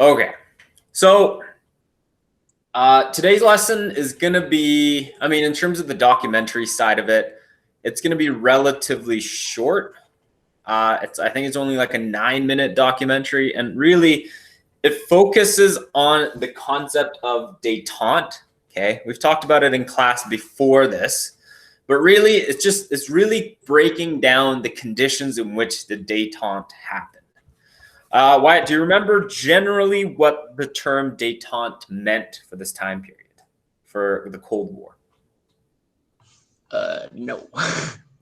Okay. So today's lesson is going to be, I mean, in terms of the documentary side of it, it's going to be relatively short. I think it's only like a 9-minute documentary, and really it focuses on the concept of détente. Okay. We've talked about it in class before this, but really it's really breaking down the conditions in which the détente happened. Wyatt, do you remember generally what the term détente meant for this time period, for the Cold War? No.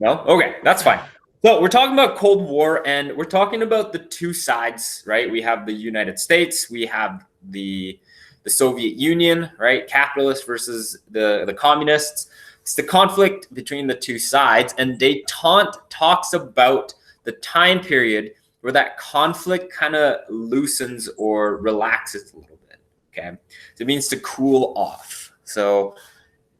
No? Okay, that's fine. So we're talking about Cold War, and we're talking about the two sides, right? We have the United States, we have the Soviet Union, right? Capitalists versus the communists. It's the conflict between the two sides, and détente talks about the time period where that conflict kind of loosens or relaxes a little bit, okay? So it means to cool off. So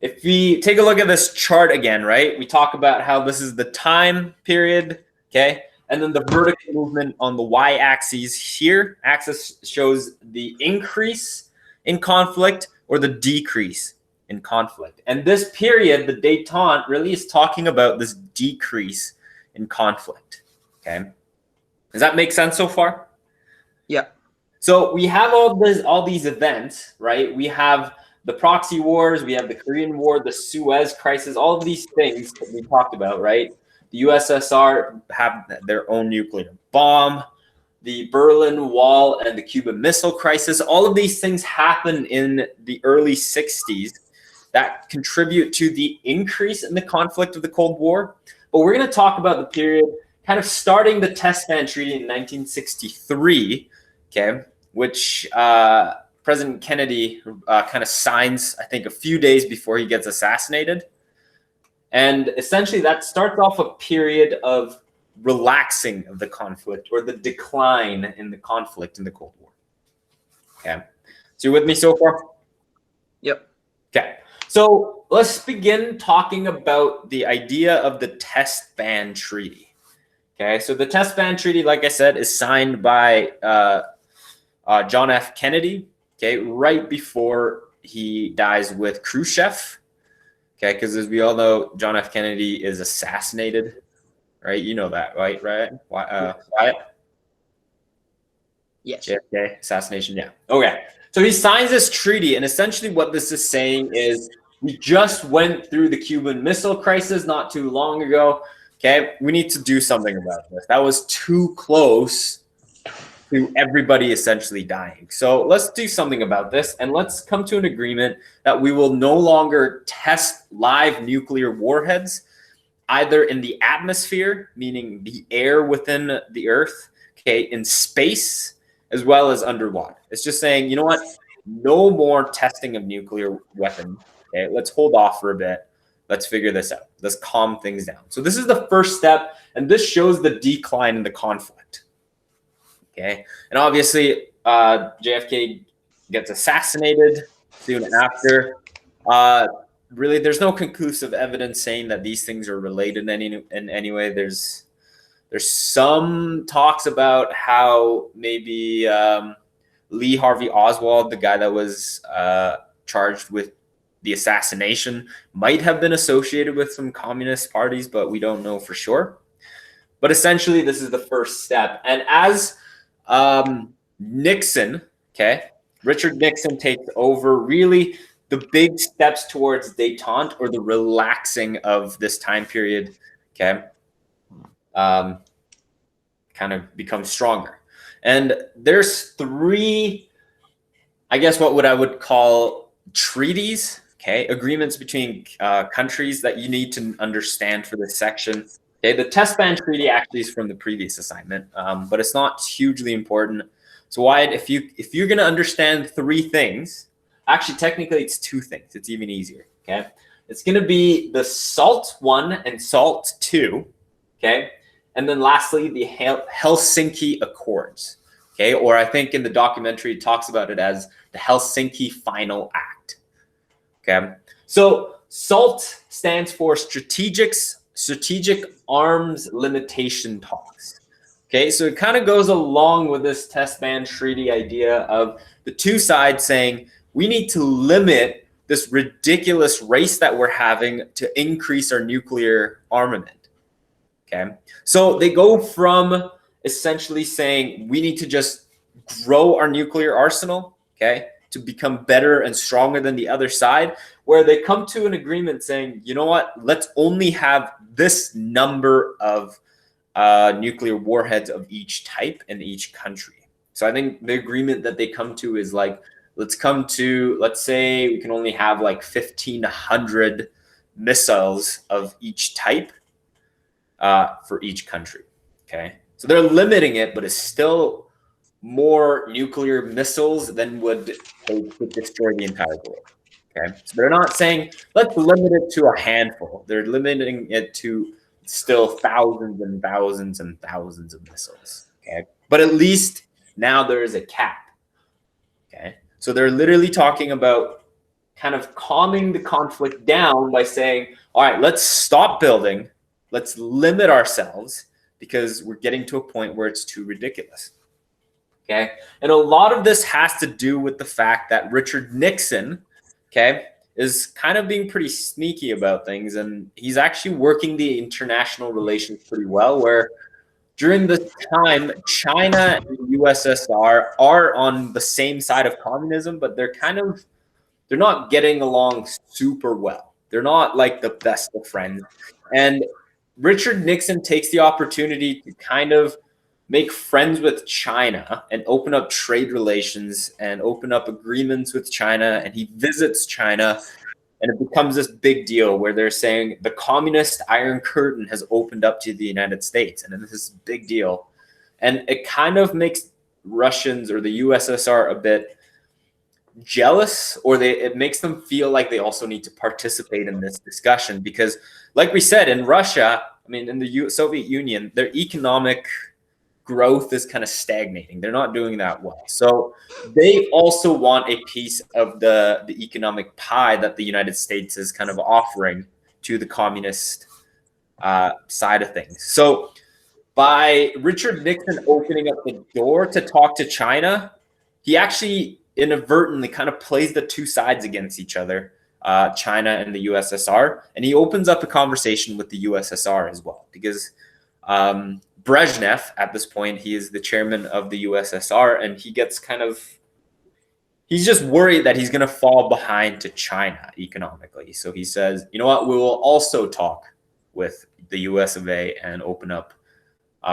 if we take a look at this chart again, right, we talk about how this is the time period, okay? And then the vertical movement on the y-axis here, axis shows the increase in conflict or the decrease in conflict. And this period, the détente, really is talking about this decrease in conflict, okay? Does that make sense so far? Yeah. So we have all these events, right? We have the proxy wars, we have the Korean War, the Suez Crisis, all of these things that we talked about, right? The USSR have their own nuclear bomb, the Berlin Wall and the Cuban Missile Crisis. All of these things happen in the early 60s that contribute to the increase in the conflict of the Cold War. But we're going to talk about the period kind of starting the Test Ban Treaty in 1963, okay, which President Kennedy kind of signs, I think, a few days before he gets assassinated. And essentially that starts off a period of relaxing of the conflict, or the decline in the conflict in the Cold War. Okay. So you're with me so far? Yep. Okay. So let's begin talking about the idea of the Test Ban Treaty. Okay, so the Test Ban Treaty, like I said, is signed by John F. Kennedy, okay, right before he dies with Khrushchev, okay, because as we all know, John F. Kennedy is assassinated, right? You know that, right? Wyatt? Yes. JFK assassination, yeah. Okay, so he signs this treaty, and essentially what this is saying is we just went through the Cuban Missile Crisis not too long ago. Okay, we need to do something about this. That was too close to everybody essentially dying. So let's do something about this, and let's come to an agreement that we will no longer test live nuclear warheads, either in the atmosphere, meaning the air within the Earth, okay, in space, as well as underwater. It's just saying, you know what? No more testing of nuclear weapons. Okay, let's hold off for a bit. Let's figure this out. Let's calm things down. So this is the first step, and this shows the decline in the conflict. Okay, and obviously JFK gets assassinated soon after. Really, there's no conclusive evidence saying that these things are related in any way. There's some talks about how maybe Lee Harvey Oswald, the guy that was charged with the assassination, might have been associated with some communist parties, but we don't know for sure. But essentially, this is the first step. And as Nixon, okay, Richard Nixon takes over, really the big steps towards détente, or the relaxing of this time period, okay, kind of becomes stronger. And there's three, I guess, what I would call treaties, okay, agreements between countries that you need to understand for this section. Okay, the Test Ban Treaty actually is from the previous assignment, but it's not hugely important. So Wyatt, if you're going to understand three things, actually technically it's two things. It's even easier. Okay, it's going to be the SALT 1 and SALT 2. Okay, and then lastly the Helsinki Accords. Okay, or I think in the documentary it talks about it as the Helsinki Final Act. Okay, so SALT stands for Strategic Arms Limitation Talks. Okay, so it kind of goes along with this test ban treaty idea of the two sides saying we need to limit this ridiculous race that we're having to increase our nuclear armament. Okay, so they go from essentially saying we need to just grow our nuclear arsenal, okay, to become better and stronger than the other side, where they come to an agreement saying, you know what, let's only have this number of nuclear warheads of each type in each country. So I think the agreement that they come to is like, let's say we can only have like 1,500 missiles of each type for each country. Okay, so they're limiting it, but it's still more nuclear missiles than would destroy the entire world. Okay, so they're not saying let's limit it to a handful. They're limiting it to still thousands and thousands and thousands of missiles. Okay, but at least now there is a cap. Okay, so they're literally talking about kind of calming the conflict down by saying, all right, let's stop building. Let's limit ourselves because we're getting to a point where it's too ridiculous. Okay, and a lot of this has to do with the fact that Richard Nixon, okay, is kind of being pretty sneaky about things, and he's actually working the international relations pretty well, where during this time, China and the USSR are on the same side of communism, but they're not getting along super well. They're not like the best of friends. And Richard Nixon takes the opportunity to kind of make friends with China and open up trade relations and open up agreements with China. And he visits China, and it becomes this big deal where they're saying the communist Iron Curtain has opened up to the United States. And this is a big deal. And it kind of makes Russians or the USSR a bit jealous, or it makes them feel like they also need to participate in this discussion. Because like we said, in Russia, I mean, in the Soviet Union, their economic growth is kind of stagnating. They're not doing that well. So they also want a piece of the economic pie that the United States is kind of offering to the communist side of things. So by Richard Nixon opening up the door to talk to China, he actually inadvertently kind of plays the two sides against each other, China and the USSR. And he opens up a conversation with the USSR as well, because Brezhnev, at this point, he is the chairman of the USSR, and he's just worried that he's going to fall behind to China economically. So he says, you know what, we will also talk with the US of A and open up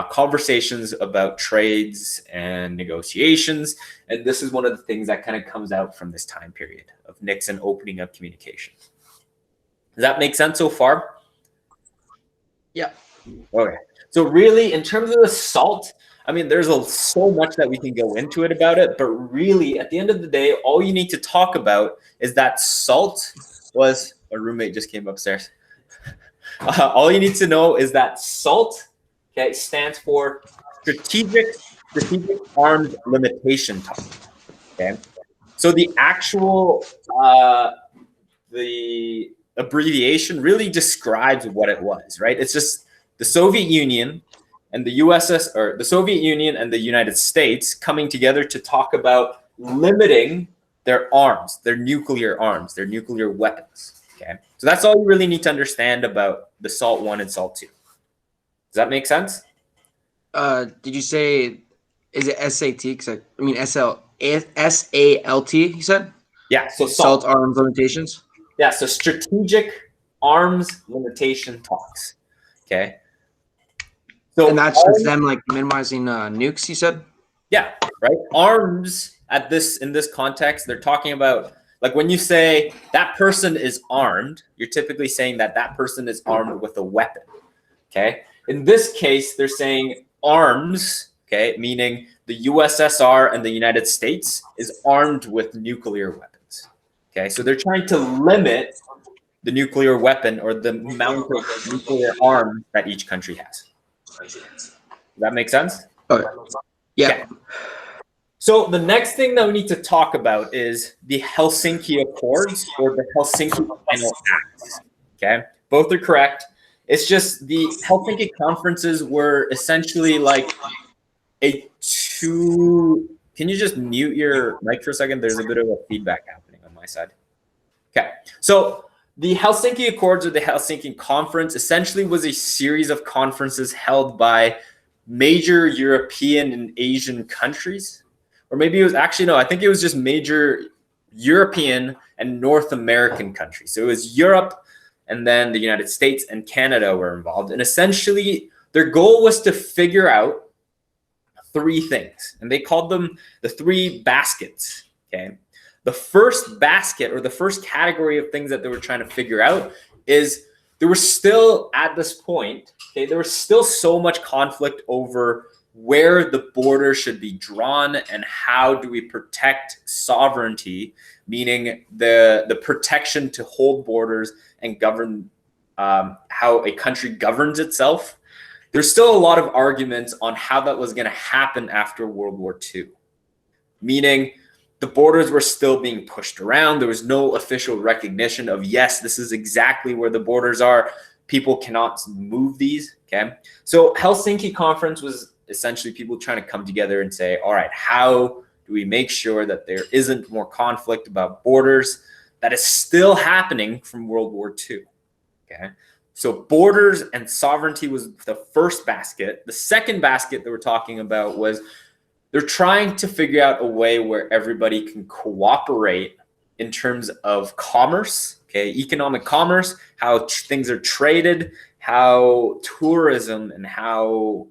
conversations about trades and negotiations. And this is one of the things that kind of comes out from this time period of Nixon opening up communication. Does that make sense so far? Yeah. Okay. So really, in terms of the SALT, I mean, there's so much that we can go into it about it, but really, at the end of the day, all you need to talk about is that SALT was, a roommate just came upstairs. All you need to know is that SALT, okay, stands for Strategic Arms Limitation Target. Okay, so the actual the abbreviation really describes what it was, right? It's just the Soviet Union and the the Soviet Union and the United States coming together to talk about limiting their arms, their nuclear weapons. Okay, so that's all you really need to understand about the SALT 1 and SALT 2. Does that make sense? Did you say, is it SAT? Because I mean SALT, you said? Yeah, so SALT arms limitations. Yeah, so strategic arms limitation talks. Okay. So and that's just them like minimizing nukes, you said? Yeah, right. Arms in this context, they're talking about, like, when you say that person is armed, you're typically saying that person is armed with a weapon. Okay. In this case, they're saying arms, okay, meaning the USSR and the United States is armed with nuclear weapons. Okay, so they're trying to limit the nuclear weapon or the amount of nuclear arms that each country has. Does that make sense? Okay. Yeah. Okay. So the next thing that we need to talk about is the Helsinki Accords or the Helsinki Final Acts. Okay, both are correct. It's just the Helsinki conferences were essentially like a two. Can you just mute your mic for a second? There's a bit of a feedback happening on my side. Okay, so the Helsinki Accords, or the Helsinki Conference, essentially was a series of conferences held by major European and Asian countries. Or maybe it was actually, no, I think it was just major European and North American countries. So it was Europe, and then the United States and Canada were involved. And essentially, their goal was to figure out three things, and they called them the three baskets. Okay. The first basket, or the first category of things that they were trying to figure out, is there was still, at this point, okay, there was still so much conflict over where the border should be drawn and how do we protect sovereignty, meaning the protection to hold borders and govern how a country governs itself. There's still a lot of arguments on how that was going to happen after World War II, meaning the borders were still being pushed around. There was no official recognition of, yes, this is exactly where the borders are. People cannot move these. Okay. So Helsinki Conference was essentially people trying to come together and say, all right, how do we make sure that there isn't more conflict about borders that is still happening from World War II? Okay. So borders and sovereignty was the first basket. The second basket that we're talking about was they're trying to figure out a way where everybody can cooperate in terms of commerce, okay, economic commerce, how things are traded, how tourism and how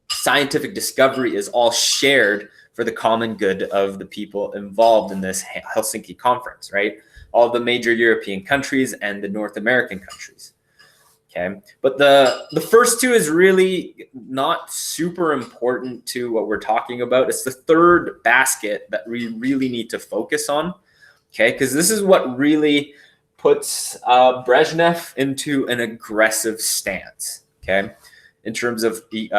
scientific discovery is all shared for the common good of the people involved in this Helsinki Conference, right? All the major European countries and the North American countries. Okay, but the first two is really not super important to what we're talking about. It's the third basket that we really need to focus on. Okay, because this is what really puts Brezhnev into an aggressive stance. Okay, in terms of the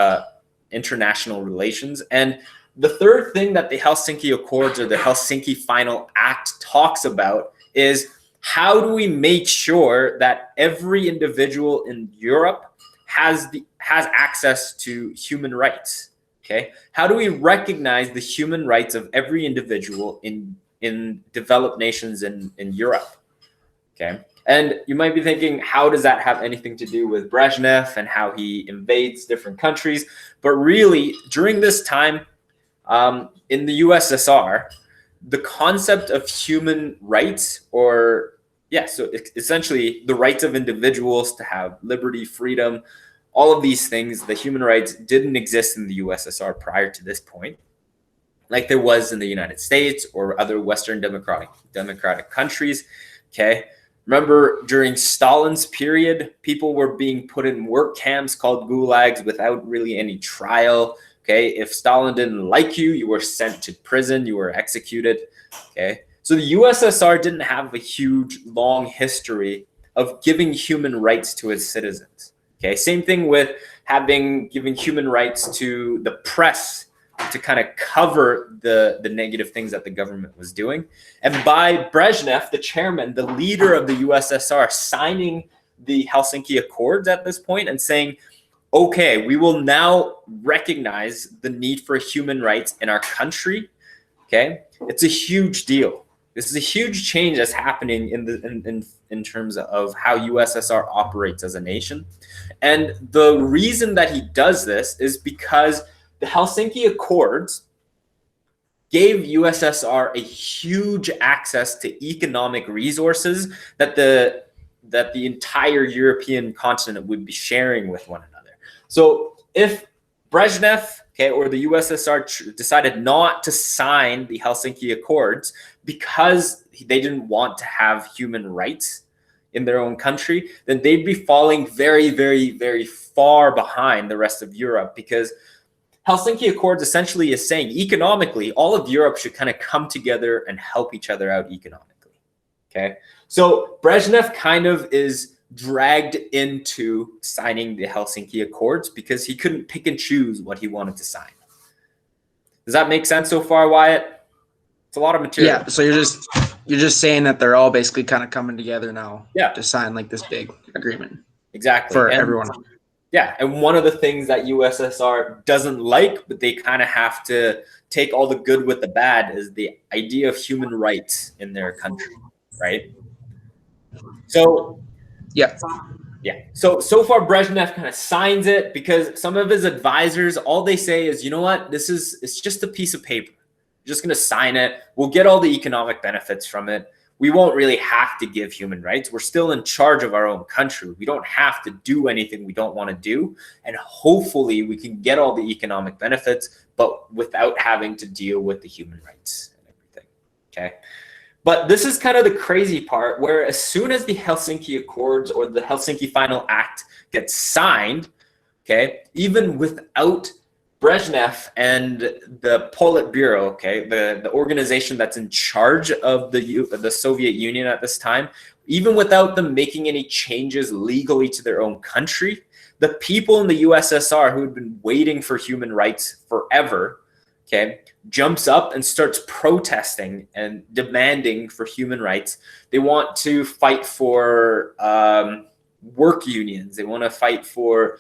international relations. And the third thing that the Helsinki Accords, or the Helsinki Final Act, talks about is, how do we make sure that every individual in Europe has access to human rights? Okay, how do we recognize the human rights of every individual in developed nations in Europe? Okay, and you might be thinking, how does that have anything to do with Brezhnev and how he invades different countries? But really, during this time in the USSR, the concept of human rights, or so essentially the rights of individuals to have liberty, freedom, all of these things, the human rights didn't exist in the USSR prior to this point, like there was in the United States or other Western democratic countries. Okay. Remember, during Stalin's period, people were being put in work camps called gulags without really any trial. Okay, if Stalin didn't like you, you were sent to prison, you were executed. Okay, so the USSR didn't have a huge, long history of giving human rights to its citizens. Okay, same thing with giving human rights to the press to kind of cover the negative things that the government was doing. And by Brezhnev, the chairman, the leader of the USSR, signing the Helsinki Accords at this point and saying, okay, we will now recognize the need for human rights in our country. Okay, it's a huge deal. This is a huge change that's happening in terms of how USSR operates as a nation. And the reason that he does this is because the Helsinki Accords gave USSR a huge access to economic resources that the entire European continent would be sharing with one another. So if Brezhnev, okay, or the USSR decided not to sign the Helsinki Accords because they didn't want to have human rights in their own country, then they'd be falling very, very, very far behind the rest of Europe, because Helsinki Accords essentially is saying economically, all of Europe should kind of come together and help each other out economically. Okay, so Brezhnev kind of is dragged into signing the Helsinki Accords because he couldn't pick and choose what he wanted to sign. Does that make sense so far, Wyatt? It's a lot of material. Yeah, so you're just saying that they're all basically kind of coming together now, to sign like this big agreement. Exactly. For everyone. Yeah, and one of the things that USSR doesn't like, but they kind of have to take all the good with the bad, is the idea of human rights in their country, right? So Yeah. yeah, so far Brezhnev kind of signs it because some of his advisors, all they say is, you know what, it's just a piece of paper. We're just gonna sign it. We'll get all the economic benefits from it. We won't really have to give human rights. We're still in charge of our own country. We don't have to do anything we don't want to do. And hopefully we can get all the economic benefits, but without having to deal with the human rights and everything. Okay. But this is kind of the crazy part, where as soon as the Helsinki Accords or the Helsinki Final Act gets signed, okay, even without Brezhnev and the Politburo, okay, the organization that's in charge of the Soviet Union at this time, even without them making any changes legally to their own country, the people in the USSR who had been waiting for human rights forever, okay, jumps up and starts protesting and demanding for human rights. They want to fight for work unions. They want to fight for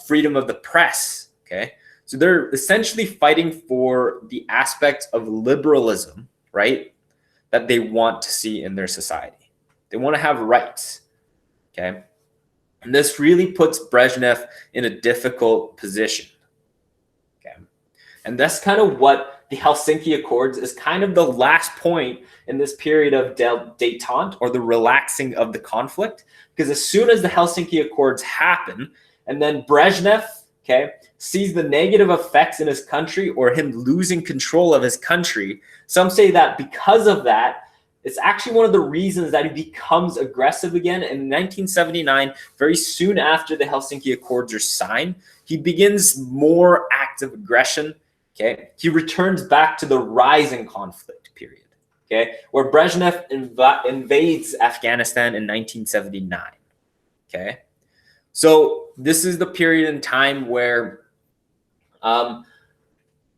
freedom of the press, okay? So they're essentially fighting for the aspects of liberalism, right, that they want to see in their society. They want to have rights, okay? And this really puts Brezhnev in a difficult position, okay? And that's kind of what the Helsinki Accords is, kind of the last point in this period of détente, or the relaxing of the conflict. Because as soon as the Helsinki Accords happen, and then Brezhnev, okay, sees the negative effects in his country, or him losing control of his country, some say that because of that, it's actually one of the reasons that he becomes aggressive again. In 1979, very soon after the Helsinki Accords are signed, he begins more active aggression. Okay, he returns back to the rising conflict period. Okay, where Brezhnev invades Afghanistan in 1979. Okay, so this is the period in time where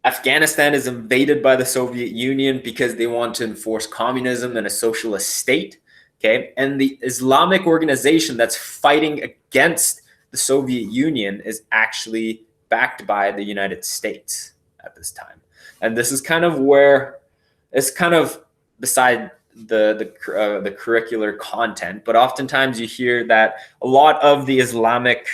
Afghanistan is invaded by the Soviet Union because they want to enforce communism and a socialist state. Okay, and the Islamic organization that's fighting against the Soviet Union is actually backed by the United States at this time. And this is kind of where it's kind of beside the curricular content, but oftentimes you hear that a lot of the Islamic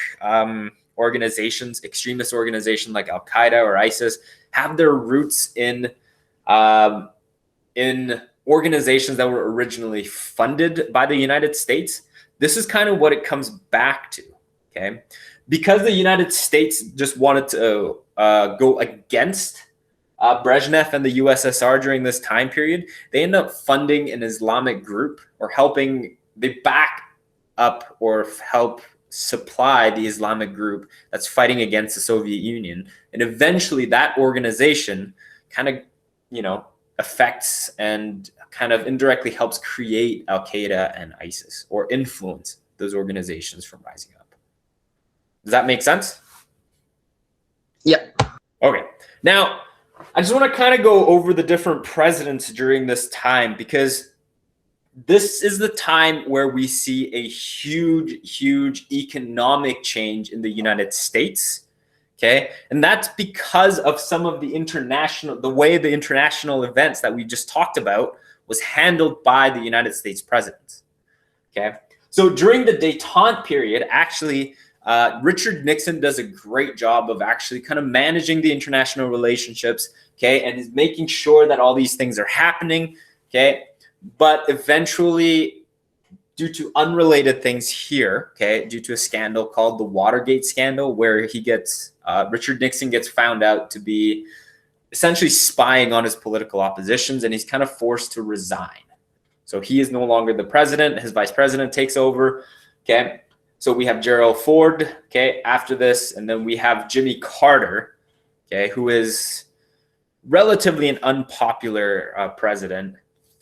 organizations, extremist organizations like Al Qaeda or ISIS, have their roots in organizations that were originally funded by the United States. This is kind of what it comes back to, okay? Because the United States just wanted to go against Brezhnev and the USSR during this time period, they end up funding an Islamic group, or helping, they back up or help supply the Islamic group that's fighting against the Soviet Union. And eventually that organization kind of, you know, affects and kind of indirectly helps create Al Qaeda and ISIS, or influence those organizations from rising up. Does that make sense? Yeah. Okay. Now, I just want to kind of go over the different presidents during this time, because this is the time where we see a huge economic change in the United States. Okay. And that's because of some of the way the international events that we just talked about was handled by the United States presidents. Okay. So during the détente period, actually, Richard Nixon does a great job of actually kind of managing the international relationships, okay, and is making sure that all these things are happening, okay. But eventually, due to unrelated things here, okay, due to a scandal called the Watergate scandal, where Richard Nixon gets found out to be essentially spying on his political oppositions, and he's kind of forced to resign. So he is no longer the president. His vice president takes over, okay. So we have Gerald Ford, okay, after this, and then we have Jimmy Carter, okay, who is relatively an unpopular president.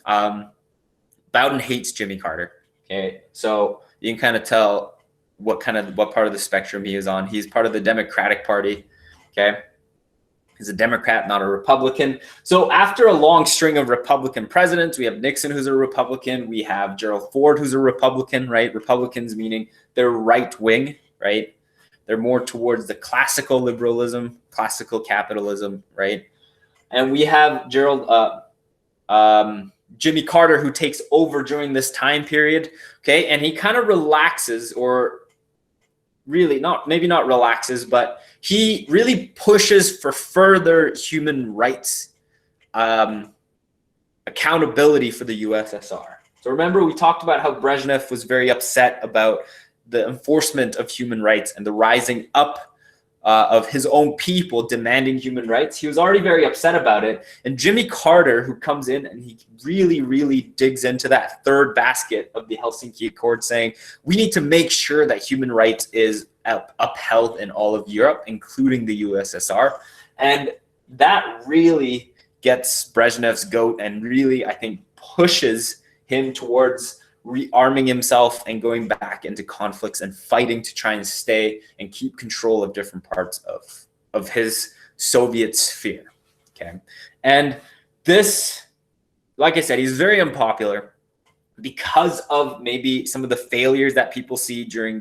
Bowden hates Jimmy Carter, okay, so you can kind of tell what part of the spectrum he is on. He's part of the Democratic Party, okay. He's a Democrat, not a Republican. So after a long string of Republican presidents, we have Nixon, who's a Republican. We have Gerald Ford, who's a Republican, right? Republicans meaning they're right wing, right? They're more towards the classical liberalism, classical capitalism, right? And we have Jimmy Carter, who takes over during this time period, okay? And he kind of relaxes, or really maybe not relaxes, but he really pushes for further human rights accountability for the USSR. So remember, we talked about how Brezhnev was very upset about the enforcement of human rights and the rising up of his own people demanding human rights. He was already very upset about it. And Jimmy Carter, who comes in and he really, really digs into that third basket of the Helsinki Accord, saying we need to make sure that human rights is upheld in all of Europe, including the USSR. And that really gets Brezhnev's goat and really, I think, pushes him towards rearming himself and going back into conflicts and fighting to try and stay and keep control of different parts of his Soviet sphere. Okay. And this, like I said, he's very unpopular because of maybe some of the failures that people see during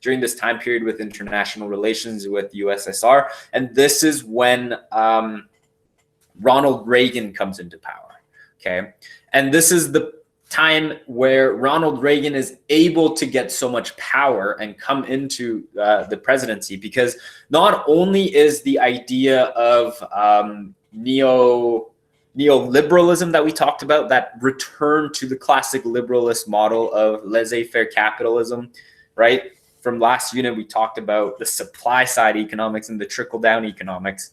this time period with international relations with USSR. And this is when Ronald Reagan comes into power. Okay. And this is the time where Ronald Reagan is able to get so much power and come into the presidency, because not only is the idea of neoliberalism that we talked about, that return to the classic liberalist model of laissez-faire capitalism, right? From last unit, we talked about the supply side economics and the trickle-down economics.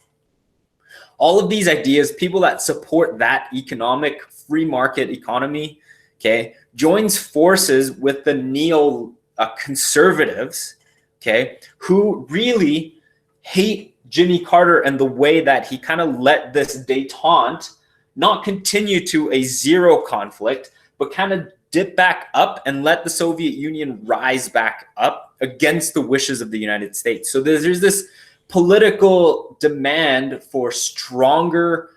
All of these ideas, people that support that economic free market economy, okay, joins forces with the neo-conservatives, okay, who really hate Jimmy Carter and the way that he kind of let this détente not continue to a zero conflict, but kind of dip back up and let the Soviet Union rise back up against the wishes of the United States. So there's this political demand for stronger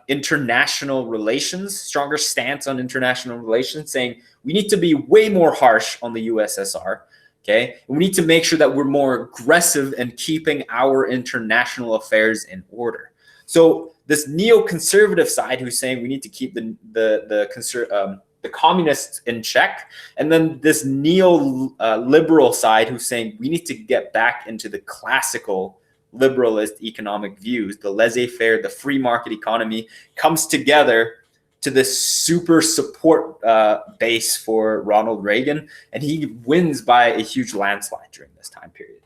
international relations, stronger stance on international relations, saying we need to be way more harsh on the USSR, okay? And we need to make sure that we're more aggressive in keeping our international affairs in order. So this neoconservative side who's saying we need to keep the communists in check, and then this neoliberal side who's saying we need to get back into the classical liberalist economic views, the laissez-faire, the free market economy, comes together to this super support base for Ronald Reagan, and he wins by a huge landslide during this time period.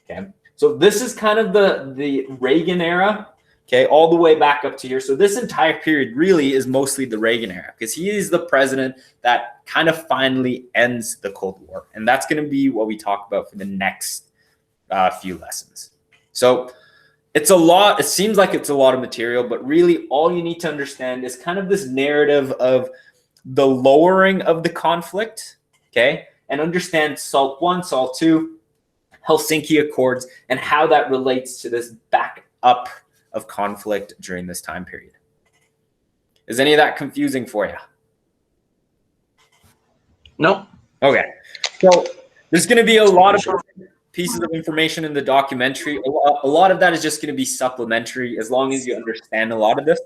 Okay, so this is kind of the Reagan era, okay, all the way back up to here. So this entire period really is mostly the Reagan era, because he is the president that kind of finally ends the Cold War, and that's going to be what we talk about for the next few lessons. So it's a lot. It seems like it's a lot of material, but really all you need to understand is kind of this narrative of the lowering of the conflict, okay? And understand SALT 1, SALT 2, Helsinki Accords, and how that relates to this back up of conflict during this time period. Is any of that confusing for you? No. Okay. So there's going to be a lot of pieces of information in the documentary. A lot of that is just going to be supplementary as long as you understand a lot of this.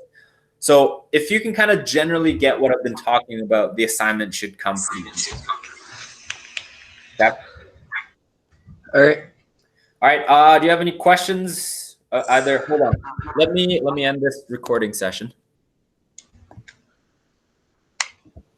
So if you can kind of generally get what I've been talking about, the assignment should come from you. Okay. All right. All right. Do you have any questions? Hold on. Let me end this recording session.